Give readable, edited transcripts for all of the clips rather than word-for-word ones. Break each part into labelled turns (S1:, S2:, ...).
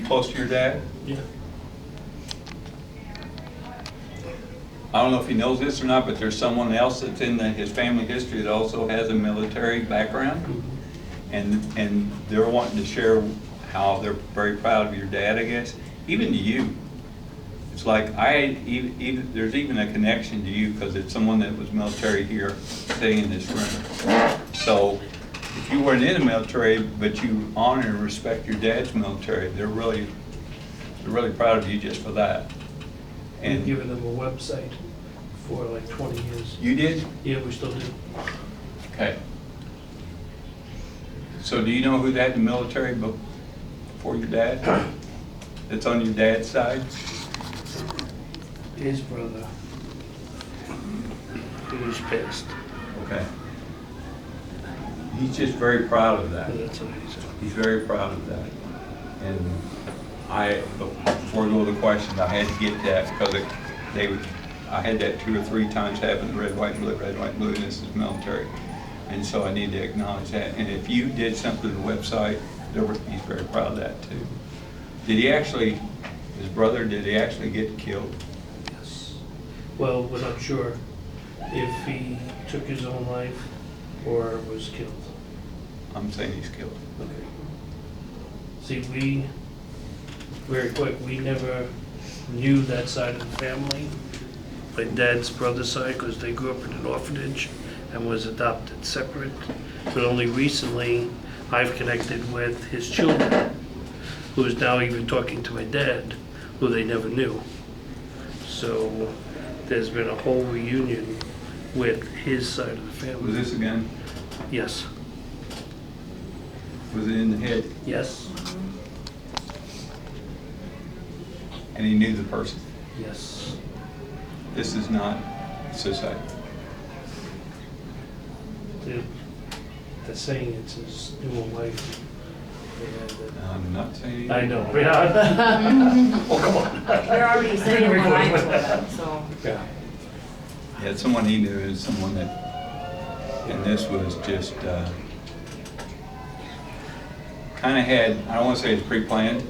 S1: close to your dad?
S2: Yeah.
S1: I don't know if he knows this or not, but there's someone else that's in his family history that also has a military background. And they're wanting to share how they're very proud of your dad, I guess. Even to you. It's like, there's even a connection to you because it's someone that was military here sitting in this room. So if you weren't in the military, but you honor and respect your dad's military, they're really proud of you just for that.
S2: And
S1: And
S2: given them a website for like 20 years.
S1: you did?
S2: Yeah, we still do.
S1: Okay. So do you know who that in the military before your dad? That's on your dad's side?
S2: His brother, he was passed.
S1: Okay. He's just very proud of that.
S2: That's what he said.
S1: He's very proud of that. And before I go to the question, I had to get that because I had that 2 or 3 times happen, red, white, blue, and this is military. And so I need to acknowledge that. And if you did something to the website, he's very proud of that too. Did he actually, his brother, did he actually get killed?
S2: Yes. Well, we're not sure if he took his own life or was killed.
S1: I'm saying he's killed.
S2: Okay. See, very quick, we never knew that side of the family. My dad's brother's side, because they grew up in an orphanage and was adopted separate. But only recently, I've connected with his children, who is now even talking to my dad, who they never knew. So there's been a whole reunion with his side of the family.
S1: Was this again?
S2: Yes.
S1: Was it in the head?
S2: Yes.
S1: And he knew the person?
S2: Yes.
S1: This is not suicide.
S2: They're saying it's his new wife.
S1: I'm not saying.
S2: I know. Yeah. Oh, come on.
S3: They're already saying what I told them, so.
S2: Yeah.
S1: Yeah, it's someone he knew, is someone that, and this was just kind of had, I don't want to say it's pre-planned,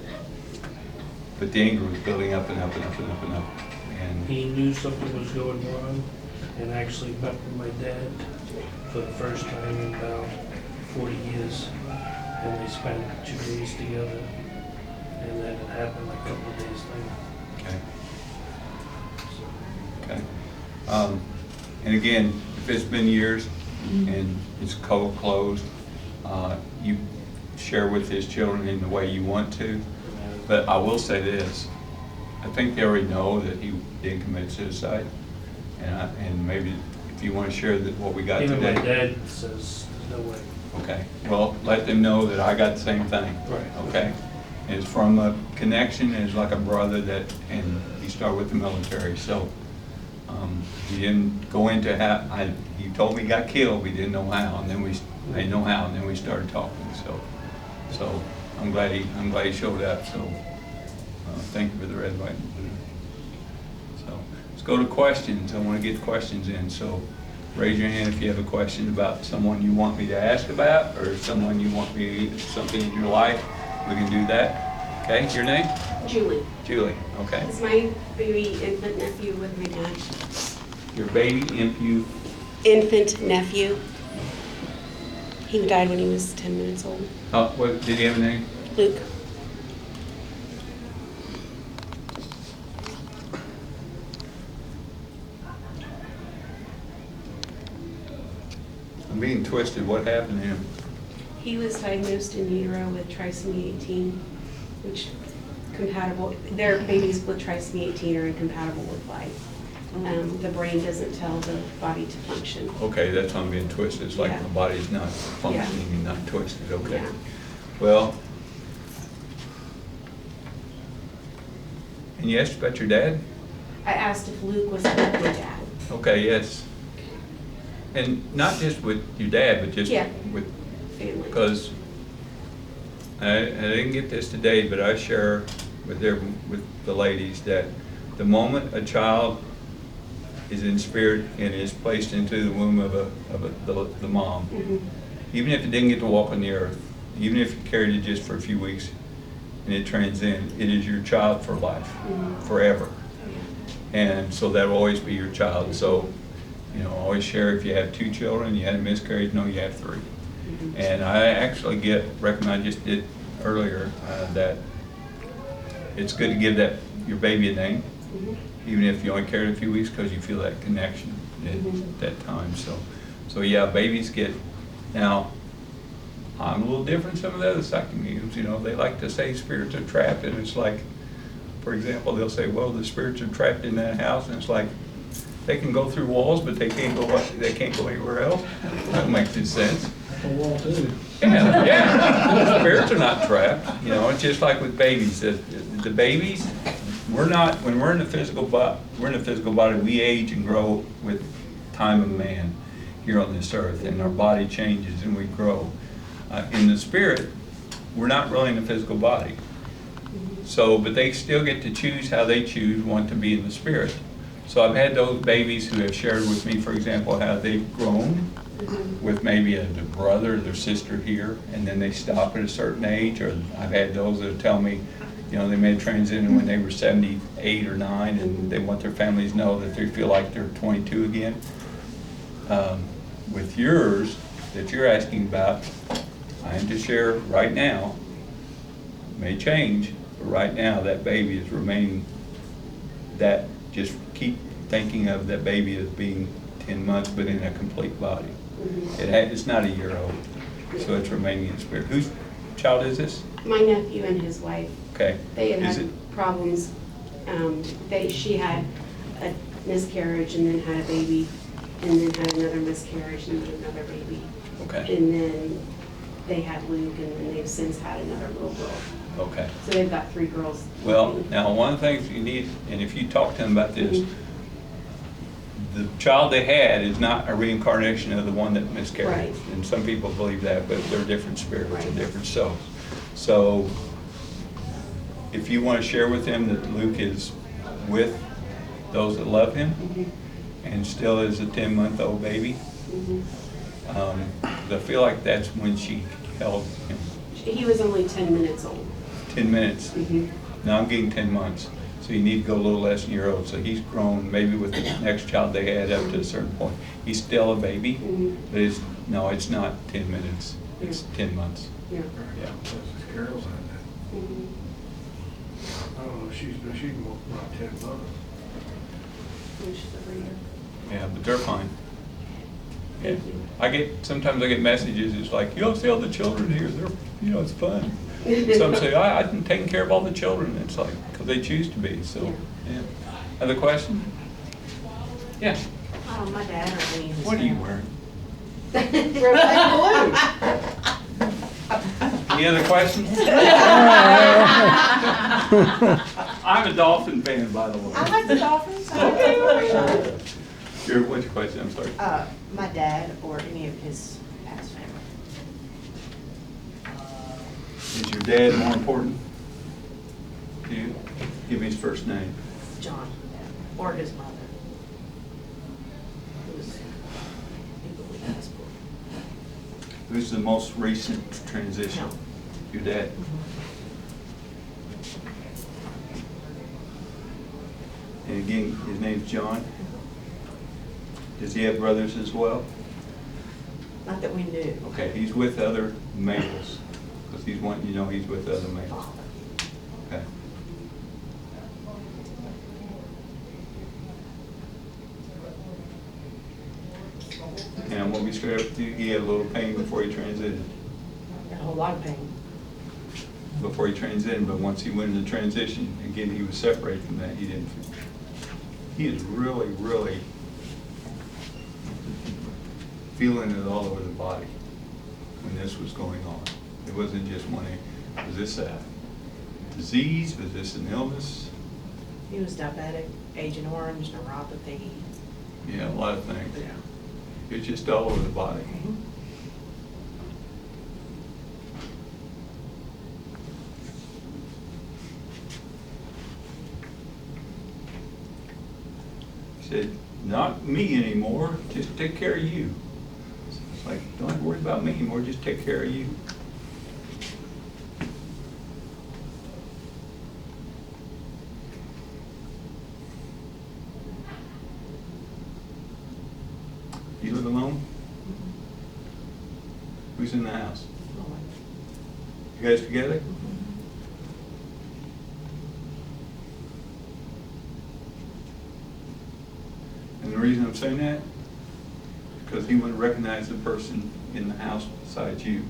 S1: but the anger was building up and up and up and up and up. And
S2: He knew something was going wrong and actually met with my dad for the first time in about 40 years. And they spent 2 days together. And then it happened a couple of days later.
S1: Okay. Okay. And again, if it's been years and it's closed, you share with his children in the way you want to. But I will say this, I think they already know that he did commit suicide. And maybe if you want to share what we got
S2: Even
S1: today.
S2: my dad says, there's no way.
S1: Okay, well, let them know that I got the same thing.
S2: Right.
S1: Okay? And it's from a connection, it's like a brother that, and he started with the military, so he didn't go into how, he told me he got killed, we didn't know how, and then I didn't know how, and then we started talking, so I'm glad he showed up, so thank you for the red, white, and blue. So let's go to questions. I want to get questions in, so raise your hand if you have a question about someone you want me to ask about, or someone you want me, something in your life, we can do that. Okay, your name?
S4: Julie.
S1: Julie, okay.
S4: It's my baby infant nephew with my dad.
S1: Your baby
S4: Infant nephew. He died when he was 10 minutes old.
S1: what, did he have a name?
S4: Luke.
S1: I'm being twisted, what happened to him?
S4: He was diagnosed in utero with trisomy 18, which compatible, their babies with trisomy 18 are incompatible with life. The brain doesn't tell the body to function.
S1: Okay, that's why I'm being twisted, it's like
S4: Yeah.
S1: the body's not functioning and not twisted, okay.
S4: Yeah.
S1: Well, and you asked about your dad?
S4: I asked if Luke was with my dad.
S1: Okay, yes. And not just with your dad, but just
S4: Yeah.
S1: with,
S4: Family.
S1: because I didn't get this today, but I share with the ladies that the moment a child is in spirit and is placed into the womb of the mom,
S4: Mhm.
S1: even if it didn't get to walk on the earth, even if you carried it just for a few weeks, and it transcends. It is your child for life, forever. And so that will always be your child. So, you know, always share if you have 2 children, you had a miscarriage, no, you have 3. And I actually recommend, I just did earlier, that it's good to give your baby a name, even if you only carried a few weeks, because you feel that connection at that time. So yeah, babies get, now, I'm a little different than some of the other psychic mediums, you know, they like to say spirits are trapped, and it's like, for example, they'll say, well, the spirits are trapped in that house, and it's like, they can go through walls, but they can't go anywhere else. That makes any sense.
S5: A wall too.
S1: Yeah. Spirits are not trapped. You know, it's just like with babies. The babies, when we're in the physical body, we age and grow with time of man here on this earth, and our body changes and we grow. In the spirit, we're not really in the physical body. So, but they still get to choose how they want to be in the spirit. So I've had those babies who have shared with me, for example, how they've grown with maybe a brother or their sister here, and then they stop at a certain age. Or I've had those that tell me, you know, they made a transition when they were 78 or 9, and they want their families to know that they feel like they're 22 again. With yours that you're asking about, I am to share right now, may change, but right now that baby is remaining that. Just keep thinking of that baby as being 10 months, but in a complete body. It's not a year old, so it's remaining in spirit. Whose child is this?
S4: My nephew and his wife.
S1: Okay.
S4: They had
S1: Is
S4: had
S1: it-
S4: problems. She had a miscarriage and then had a baby, and then had another miscarriage and then another baby.
S1: Okay.
S4: And then they had Luke, and then they've since had another little girl.
S1: Okay.
S4: So they've got 3 girls.
S1: Well, now one of the things you need, and if you talk to them about this, the child they had is not a reincarnation of the one that miscarried.
S4: Right.
S1: And some people believe that, but they're different spirits and
S4: Right.
S1: different souls. So if you want to share with them that Luke is with those that love him and still is a 10-month-old baby, I feel like that's when she held him.
S4: He was only 10 minutes old.
S1: 10 minutes. Now I'm getting 10 months. So you need to go a little less than a year old. So he's grown maybe with the next child they had up to a certain point. He's still a baby, but it's not 10 minutes. It's 10 months.
S4: Yeah.
S1: Yeah.
S5: Carol's had that. I don't know, she's more about 10 months.
S4: She's over here.
S1: Yeah, but they're fine. Yeah.
S4: Thank you.
S1: Sometimes I get messages, it's like, you don't see all the children here. They're, you know, it's fun. Some say, I'm taking care of all the children. It's like, because they choose to be, so, yeah. Other question? Yeah.
S3: My dad or me.
S1: What are you wearing? Any other questions? I'm a Dolphin fan, by the way.
S6: I like the Dolphins.
S1: What's your question? I'm sorry.
S6: My dad or any of his past family.
S1: Is your dad more important to you? Give me his first name.
S6: John, or his mother. Who was legally passport.
S1: Who's the most recent transition?
S6: No.
S1: Your dad? And again, his name's John. Does he have brothers as well?
S6: Not that we knew.
S1: Okay, he's with other males, because he's wanting, you know, he's with other males.
S6: Father.
S1: Okay. And I'm gonna be straight up with you, he had a little pain before he transited.
S6: A whole lot of pain.
S1: Before he transited, but once he went into transition, again, he was separated from that, he didn't. He is really, really feeling it all over the body when this was going on. It wasn't just one, was this a disease, was this an illness?
S6: He was diabetic, Agent Orange, neuropathy.
S1: Yeah, a lot of things.
S6: Yeah.
S1: It's just all over the body. He said, not me anymore, just take care of you. It's like, don't worry about me anymore, just take care of you. live alone? Who's in the house? You guys together? And the reason I'm saying that, because he wouldn't recognize the person in the house besides you.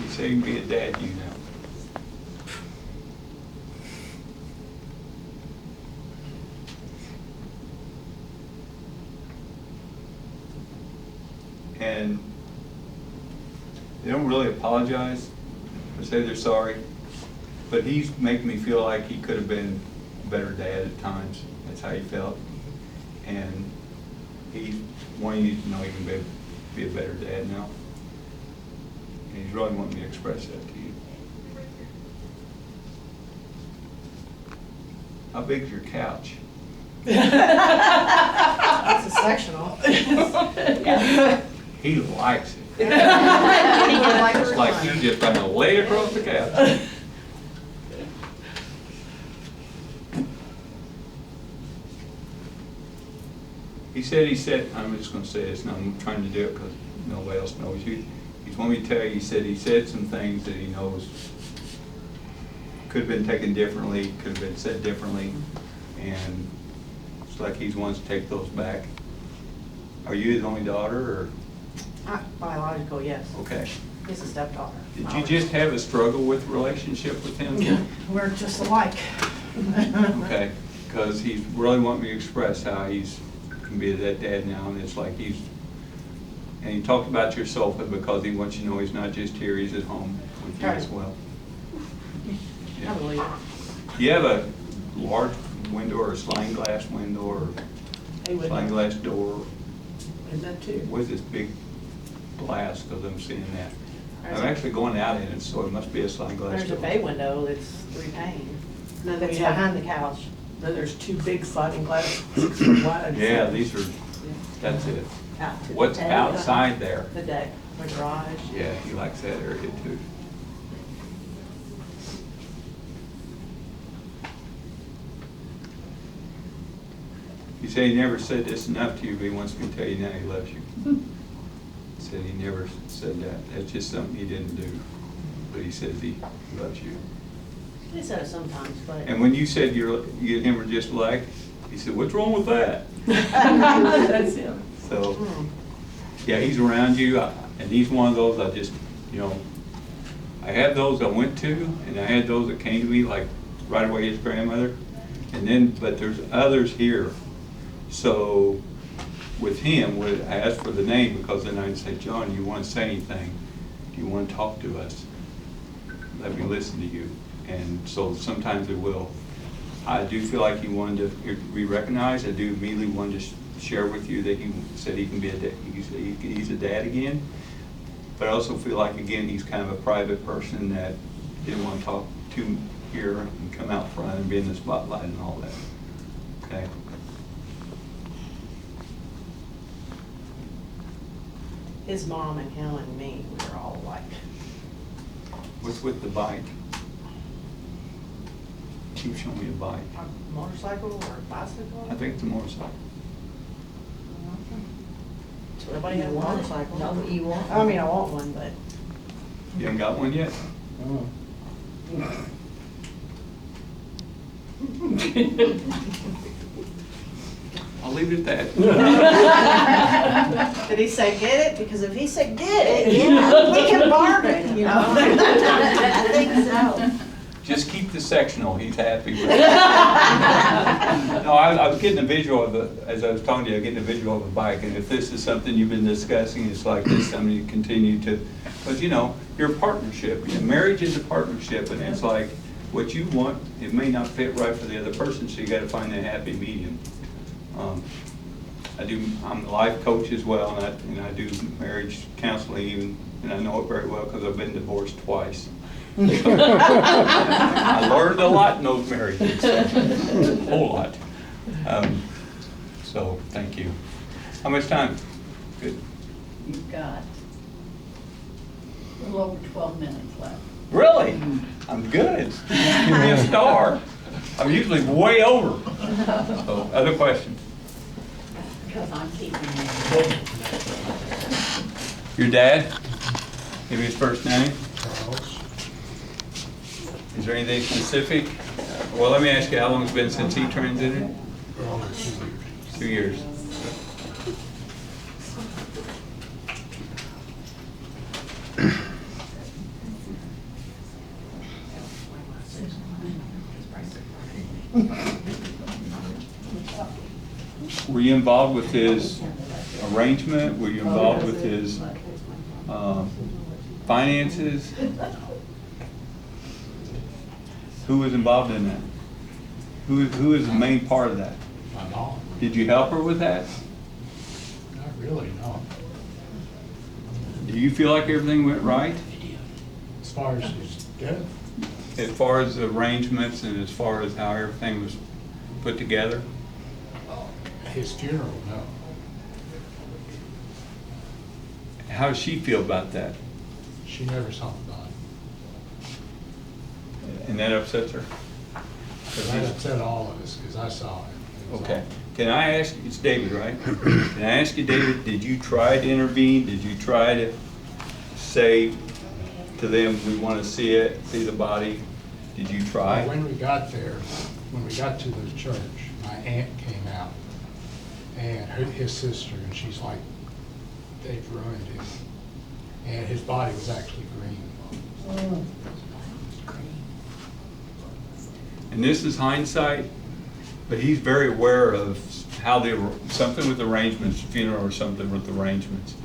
S1: You say you can be a dad, you know. And they don't really apologize or say they're sorry, but he's making me feel like he could have been a better dad at times. That's how he felt. And he's wanting you to know he can be a better dad now. And he's really wanting me to express that to you. How big is your couch?
S6: It's a sectional.
S1: He likes it.
S6: Like
S1: It's like he's just trying to lay across the couch. He said, I'm just gonna say this, and I'm trying to do it because nobody else knows you. He's wanting me to tell you, he said some things that he knows could have been taken differently, could have been said differently, and it's like he wants to take those back. Are you his only daughter, or?
S6: Biological, yes.
S1: Okay.
S6: He's a stepdaughter.
S1: Did you just have a struggle with relationship with him?
S6: We're just alike.
S1: Okay, because he's really wanting me to express how he's can be that dad now, and it's like and he talked about your sofa because he wants you to know he's not just here, he's at home with you as well.
S6: I believe it.
S1: Do you have a large window or a sliding glass window or
S6: He would
S1: sliding
S6: know.
S1: glass door?
S6: Is that too?
S1: What's this big glass, because I'm seeing that.
S6: There's
S1: I'm
S6: a-
S1: actually going out in it, so it must be a sliding glass
S6: There's a
S1: door.
S6: bay window that's 3 pane.
S7: No,
S6: That's
S7: we have-
S6: behind the couch.
S7: Then there's 2 big sliding glass, 6 foot wide.
S1: Yeah, these are, that's it.
S6: Out to the
S1: What's
S6: deck.
S1: outside there?
S6: The deck, the garage.
S1: Yeah, he likes that area too. He said he never said this enough to you, but he wants me to tell you now he loves you. Said he never said that. That's just something he didn't do. But he says he loves you.
S6: He said it sometimes, but.
S1: And when you said you and him were just alike, he said, "What's wrong with that?"
S7: That's him.
S1: So,
S6: Hmm.
S1: yeah, he's around you, and he's one of those I just, I had those I went to, and I had those that came to me, like right away his grandmother, and then, but there's others here. So, with him, I asked for the name because then I'd say, "John, do you want to say anything? Do you want to talk to us? Let me listen to you." And so sometimes it will. I do feel like he wanted to be recognized. I do immediately want to share with you that he said he can be he's a dad again. But I also feel like, again, he's kind of a private person that didn't want to talk to here and come out front and be in the spotlight and all that. Okay.
S6: His mom and him and me, we were all alike.
S1: What's with the bike? Keep showing me a bike.
S6: A motorcycle or a bicycle?
S1: I think it's a motorcycle.
S6: So everybody has a motorcycle.
S7: No, you want?
S6: I mean, I want one, but.
S1: You haven't got one yet? I'll leave it at that.
S6: Did he say get it? Because if he said get it, yeah, we can bargain, you know? I think so.
S1: Just keep the sectional, he's happy with it. No, I was getting a visual of as I was talking to you, I was getting a visual of a bike, and if this is something you've been discussing, it's like this, something you continue to, because you're a partnership, marriage is a partnership, and it's like, what you want, it may not fit right for the other person, so you gotta find that happy medium. I'm a life coach as well, and I do marriage counseling even and I know it very well because I've been divorced twice. I learned a lot in those marriages, a whole lot. So, thank you. How much time? Good.
S8: You've got a little over 12 minutes left.
S1: Really? I'm good. Give me a star. I'm usually way over. So, other questions?
S8: Because I'm keeping you.
S1: Your dad? Give me his first name.
S5: Charles,
S1: Is there anything specific? Well, let me ask you, how long it's been since he transited?
S5: well, it's
S1: 2 years. Were you involved with his arrangement? Were you involved with his finances? Who was involved in that? Who is the main part of that?
S5: my mom.
S1: Did you help her with that?
S5: Not really, no.
S1: Do you feel like everything went right?
S5: As far as his death,
S1: As far as the arrangements and as far as how everything was put together?
S5: his funeral, no.
S1: How does she feel about that?
S5: She never saw the body.
S1: And that upsets her?
S5: That upset all of us, because I saw it. It was
S1: Okay. Can I ask, it's David, right? Can I ask you, David, did you try to intervene? Did you try to say to them, we want to see it, see the body? Did you try?
S5: Well, when we got there, when we got to the church, my aunt came out and his sister, and she's like, they've ruined him. And his body was actually green.
S1: And this is hindsight, but he's very aware of how they were, something with arrangements, funeral or something with arrangements.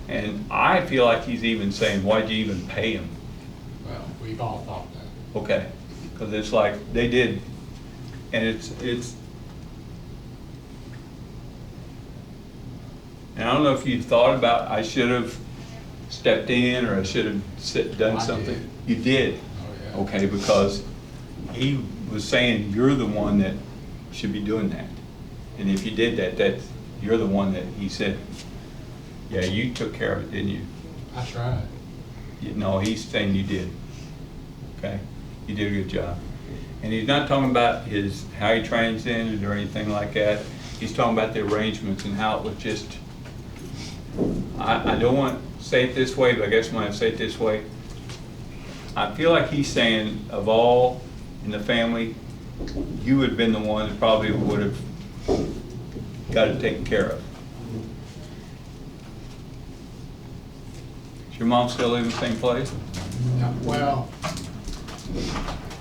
S1: And I feel like he's even saying, why'd you even pay him?
S5: Well, we've all thought that.
S1: Okay, because it's like, they did, and it's, and I don't know if you thought about, I should have stepped in, or I should have done
S5: I
S1: something.
S5: did.
S1: You did?
S5: Oh, yeah.
S1: Okay, because he was saying, you're the one that should be doing that. And if you did that, you're the one that, he said, yeah, you took care of it, didn't you?
S5: I tried.
S1: No, he's saying you did. Okay? You did a good job. And he's not talking about how he transcended or anything like that. He's talking about the arrangements and how it was just, I don't want to say it this way, but I guess when I say it this way, I feel like he's saying, of all in the family, you would have been the one that probably would have got it taken care of. Is your mom still live in the same place?
S5: Well,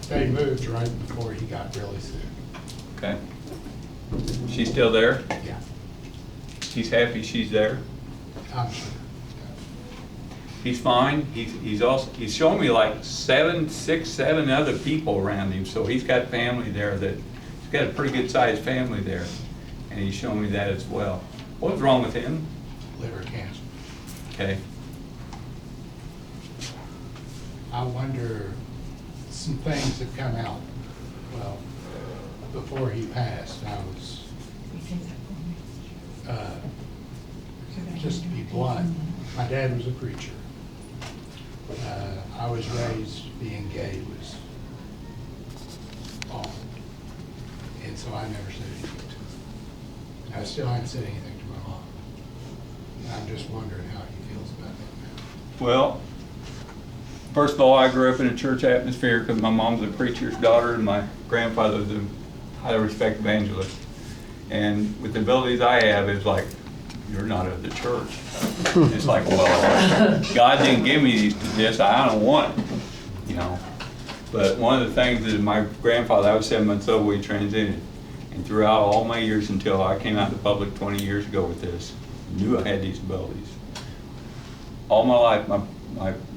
S5: they moved right before he got really sick.
S1: Okay. She's still there?
S5: Yeah,
S1: He's happy she's there?
S5: I'm sure.
S1: He's fine. He's showing me like 6, 7 other people around him, so he's got family there he's got a pretty good sized family there. And he's showing me that as well. What was wrong with him?
S5: Liver cancer.
S1: Okay.
S5: I wonder, some things have come out. Well, before he passed, I was, just to be blunt, my dad was a preacher. I was raised being gay was wrong. And so I never said anything to him. I still haven't said anything to my mom. And I'm just wondering how he feels about that now.
S1: Well, first of all, I grew up in a church atmosphere because my mom's a preacher's daughter and my grandfather was a highly respected evangelist. And with the abilities I have, it's like, you're not of the church. It's like, well, God didn't give me this, I don't want it, you know. But one of the things is my grandfather, I was 7 months old when he transited. And throughout all my years until I came out in the public 20 years ago with this, knew I had these abilities. All my life,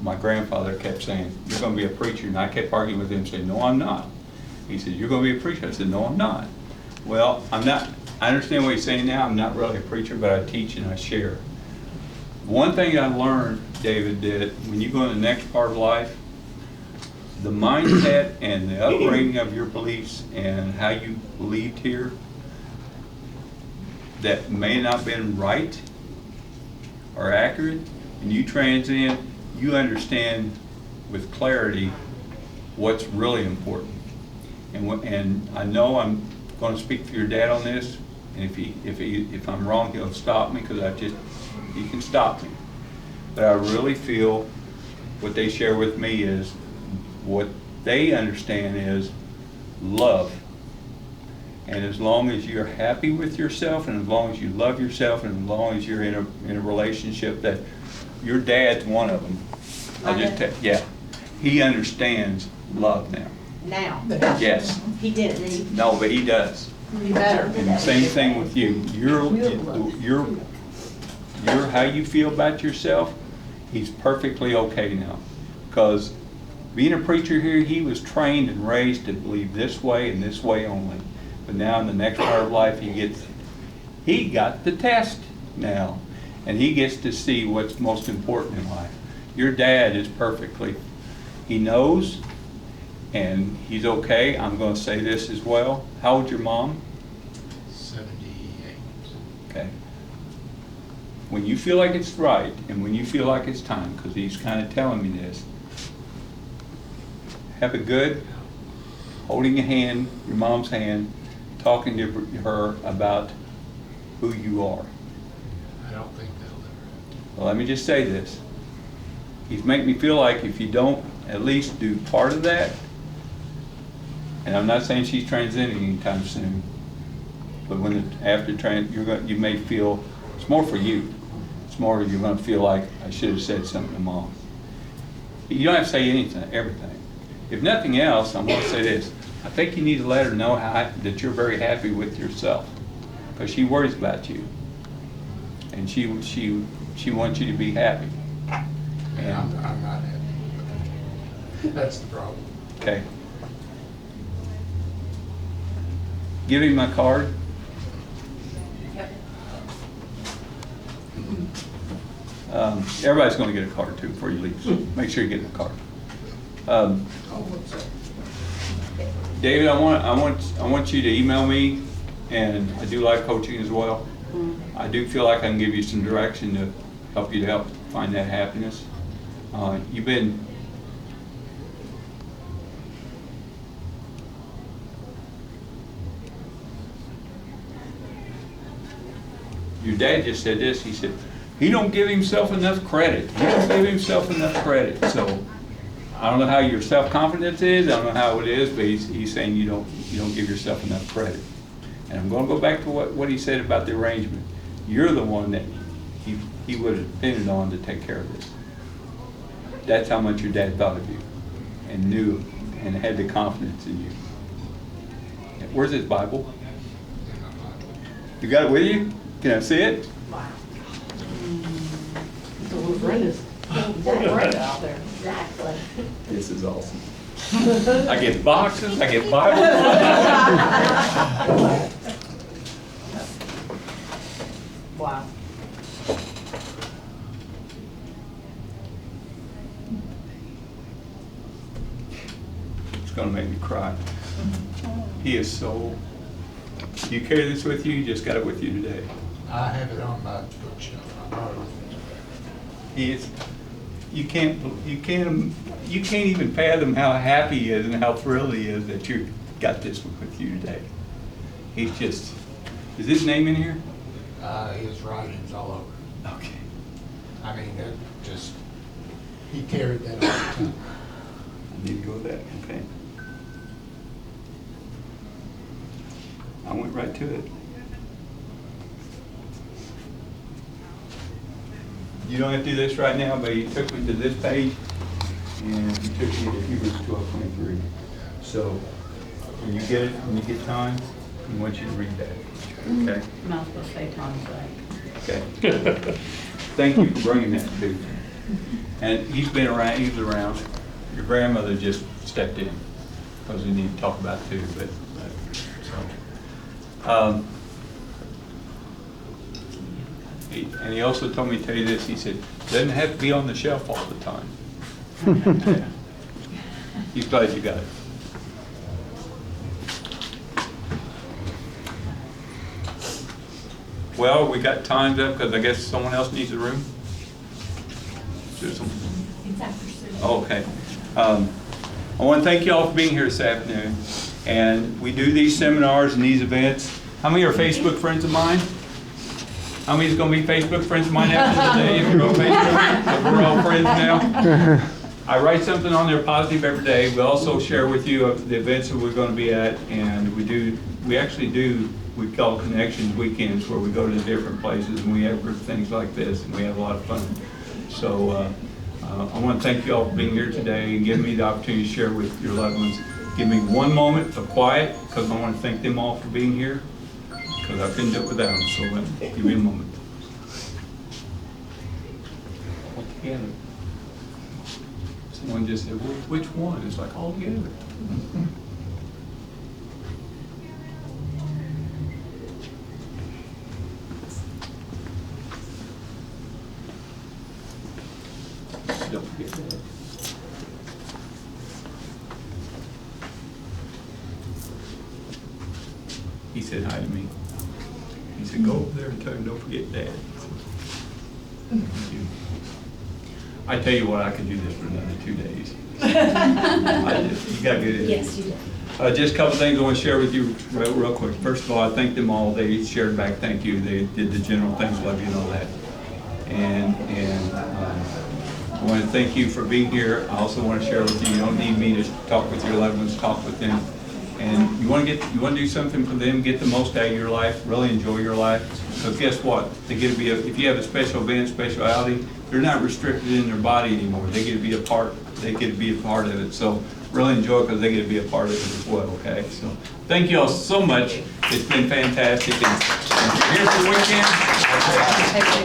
S1: my grandfather kept saying, you're going to be a preacher. And I kept arguing with him, saying, no, I'm not. He said, you're going to be a preacher. I said, no, I'm not. Well, I'm not. I understand what he's saying now. I'm not really a preacher, but I teach and I share. one thing I learned, David, that when you go in the next part of life, the mindset and the upbringing of your beliefs and how you believed here, that may not have been right or accurate, and you transcend, you understand with clarity what's really important. And I know I'm going to speak for your dad on this, and if I'm wrong, he'll stop me, because he can stop me. But I really feel what they share with me is what they understand is love. And as long as you're happy with yourself, and as long as you love yourself, and as long as you're in a relationship, that your dad's one of them. Yeah, he understands love now.
S6: Now,
S1: Yes.
S6: he didn't.
S1: No, but he does.
S6: He better.
S1: And the same thing with you. You're how you feel about yourself, he's perfectly okay now. Because being a preacher here, he was trained and raised to believe this way and this way only. But now in the next part of life, he got the test now. And he gets to see what's most important in life. Your dad is perfectly, he knows, and he's okay. I'm going to say this as well. How old's your mom?
S5: 78.
S1: Okay. When you feel like it's right, and when you feel like it's time, because he's kind of telling me this, have a good holding your hand, your mom's hand, talking to her about who you are.
S5: I don't think they'll ever.
S1: Well, let me just say this. He's making me feel like if you don't at least do part of that, and I'm not saying she's transcending anytime soon, but you may feel, it's more for you. It's more you're going to feel like, I should have said something to mom. You don't have to say anything, everything. If nothing else, I'm going to say this. I think you need to let her know that you're very happy with yourself, because she worries about you, and she wants you to be happy.
S5: And I'm not happy. That's the problem.
S1: Okay. Give him my card.
S8: Yep.
S1: Everybody's going to get a card too before you leave. So make sure you get the card. David, I want you to email me, and I do like coaching as well. I do feel like I can give you some direction to help find that happiness. Your dad just said this. He said, he don't give himself enough credit. He don't give himself enough credit. So I don't know how your self-confidence is. I don't know how it is, but he's saying you don't give yourself enough credit. And I'm going to go back to what he said about the arrangement. You're the one that he would have depended on to take care of this. That's how much your dad thought of you and knew and had the confidence in you. Where's his Bible? You got it with you? Can I see it?
S6: Wow.
S8: So we're Brenda's. Brenda out there.
S6: Exactly.
S1: This is awesome. I get boxes, I get Bibles.
S6: Wow.
S1: It's going to make me cry. He is so... You carry this with you? You just got it with you today.
S5: I have it on my bookshelf. I brought it with me.
S1: He is... You can't even fathom how happy he is and how thrilled he is that you got this with you today. He's just... Is his name in here?
S5: His writing's all over.
S1: Okay.
S5: I mean, he carried that all the time.
S1: I need to go with that. Okay. I went right to it. You don't have to do this right now, but he took me to this page, and he took me to Hebrews 12:23. So when you get it, when you get time, I want you to read that. Okay?
S8: I'm not supposed to say Tom's right.
S1: Okay. Thank you for bringing that to me. And he's been around, he was around. Your grandmother just stepped in, because we need to talk about it too, but so. And he also told me to tell you this, he said, doesn't have to be on the shelf all the time. Yeah. He's glad you got it. Well, we got timed up because I guess someone else needs a room. Is there some-
S8: It's after six.
S1: Oh, okay. I want to thank you all for being here this afternoon. And we do these seminars and these events. How many are Facebook friends of mine? How many is going to be Facebook friends of mine after today? If you're on Facebook, we're all friends now. I write something on there positive every day. We also share with you the events that we're going to be at, and we actually do, we call Connections Weekends, where we go to different places and we have group things like this, and we have a lot of fun. So I want to thank you all for being here today and giving me the opportunity to share with your loved ones. Give me one moment of quiet, because I want to thank them all for being here, because I couldn't do it without them. So give me a moment. All together. Someone just said, well, which one? It's like all together. Don't forget that. He said hi to me. He said, go over there and tell him, don't forget Dad. Thank you. I tell you what, I could do this for another 2 days. You got good at it.
S4: Yes, you did.
S1: Just a couple things I want to share with you real quick. First of all, I thank them all. They shared back thank you. They did the general thanks, love you, and all that. And I want to thank you for being here. I also want to share with you, you don't need me to talk with your loved ones, talk with them. And you want to do something for them, get the most out of your life, really enjoy your life. Because guess what? They get to be if you have a special event, speciality, they're not restricted in their body anymore. They get to be a part. They get to be a part of it. So really enjoy it because they get to be a part of it as well. Okay. So thank you all so much. It's been fantastic. And here's the weekend.